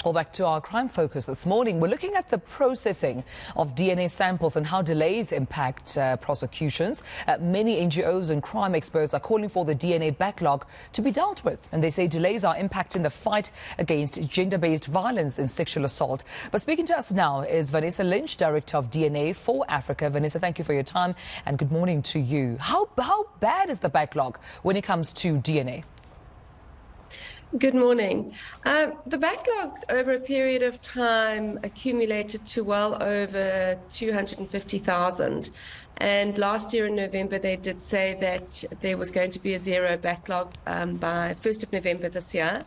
Well, back to our crime focus this morning. We're looking at the processing of DNA samples and how delays impact prosecutions. Many NGOs and crime experts are calling for the DNA backlog to be dealt with. And they say delays are impacting the fight against gender-based violence and sexual assault. But speaking to us now is Vanessa Lynch, Director of DNA for Africa. Vanessa, thank you for your time and good morning to you. How bad is the backlog when it comes to DNA? Good morning. The backlog over a period of time accumulated to well over 250,000. And last year in November, they did say that there was going to be a zero backlog by 1st of November this year.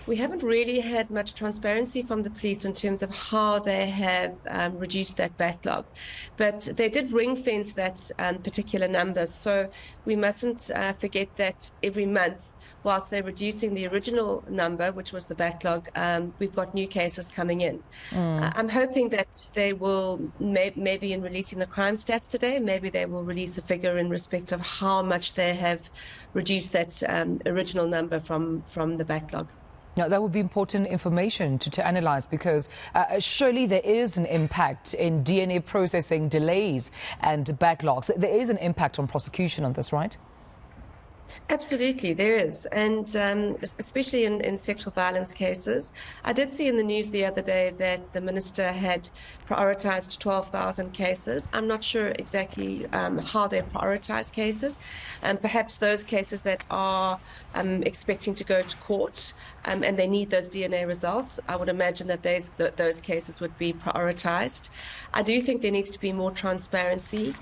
We haven't really had much transparency from the police in terms of how they have reduced that backlog. But they did ring fence that particular numbers. So we mustn't forget that every month, whilst they're reducing the original number, which was the backlog, we've got new cases coming in. I'm hoping that they will, maybe in releasing the crime stats today, maybe they will release a figure in respect of how much they have reduced that original number from the backlog. Now, that would be important information to analyze because surely there is an impact in DNA processing delays and backlogs. There is an impact on prosecution on this, right? Absolutely, there is. And especially in sexual violence cases. I did see in the news the other day that the minister had prioritized 12,000 cases. I'm not sure exactly how they prioritize cases. Perhaps those cases that are expecting to go to court and they need those DNA results, I would imagine that those cases would be prioritized. I do think there needs to be more transparency.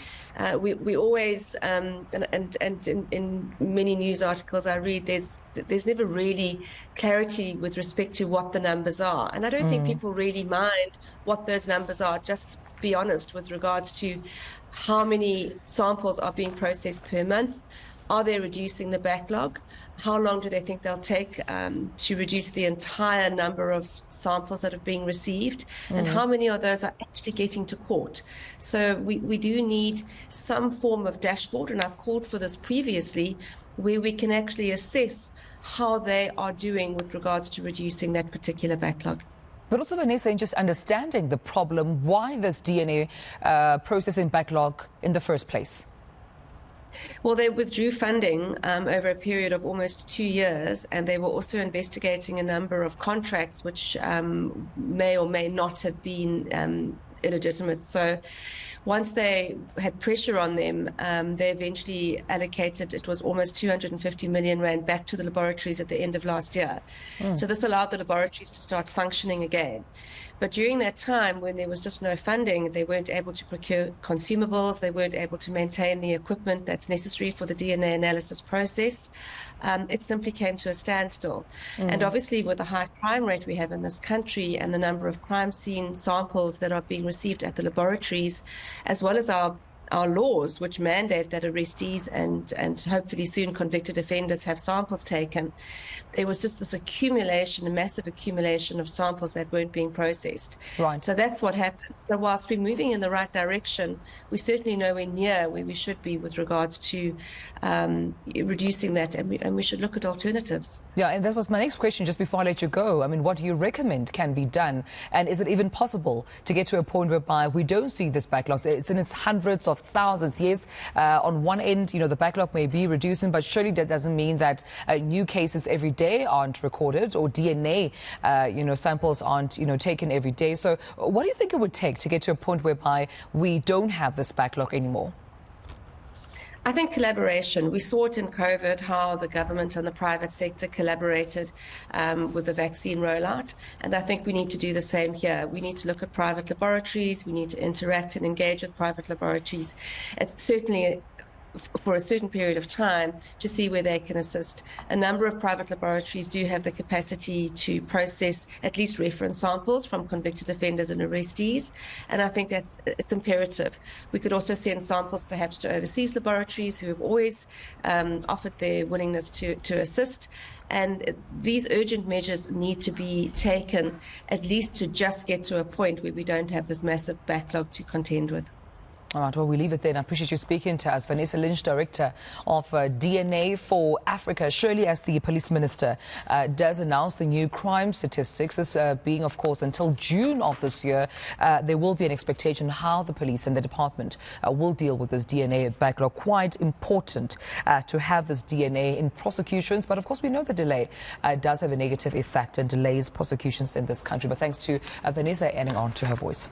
We always, and in many news articles I read, there's never really clarity with respect to what the numbers are. And I don't think people really mind what those numbers are, just be honest with regards to how many samples are being processed per month. Are they reducing the backlog? How long do they think they'll take to reduce the entire number of samples that are being received? And how many of those are actually getting to court? So we do need some form of dashboard, and I've called for this previously, where we can actually assess how they are doing with regards to reducing that particular backlog. But also, Vanessa, in just understanding the problem, why this DNA processing backlog in the first place? Well, they withdrew funding over a period of almost 2 years, and they were also investigating a number of contracts which may or may not have been illegitimate. So once they had pressure on them, they eventually allocated, it was almost 250 million rand back to the laboratories at the end of last year. So this allowed the laboratories to start functioning again. But during that time, when there was just no funding, they weren't able to procure consumables, they weren't able to maintain the equipment that's necessary for the DNA analysis process. It simply came to a standstill. And obviously, with the high crime rate we have in this country and the number of crime scene samples that are being received at the laboratories, as well as our laws, which mandate that arrestees and hopefully soon convicted offenders have samples taken, there was just this accumulation, a massive accumulation of samples that weren't being processed. Right. So that's what happened. So whilst we're moving in the right direction, we're certainly nowhere near where we should be with regards to reducing that, and we should look at alternatives. Yeah, and that was my next question just before I let you go. I mean, what do you recommend can be done? And is it even possible to get to a point whereby we don't see this backlog? It's in its hundreds of thousands. Yes, on one end, the backlog may be reducing, but surely that doesn't mean that new cases every day aren't recorded or DNA, samples aren't, taken every day. So what do you think it would take to get to a point whereby we don't have this backlog anymore? I think collaboration. We saw it in COVID, how the government and the private sector collaborated with the vaccine rollout. And I think we need to do the same here. We need to look at private laboratories. We need to interact and engage with private laboratories. It's certainly for a certain period of time to see where they can assist. A number of private laboratories do have the capacity to process at least reference samples from convicted offenders and arrestees, and I think it's imperative. We could also send samples perhaps to overseas laboratories who have always offered their willingness to assist. And these urgent measures need to be taken at least to just get to a point where we don't have this massive backlog to contend with. All right, well, we leave it there. I appreciate you speaking to us. Vanessa Lynch, Director of DNA for Africa. Surely, as the Police Minister does announce the new crime statistics, this being, of course, until June of this year, there will be an expectation how the police and the department will deal with this DNA backlog. Quite important to have this DNA in prosecutions. But, of course, we know the delay does have a negative effect and delays prosecutions in this country. But thanks to Vanessa adding on to her voice.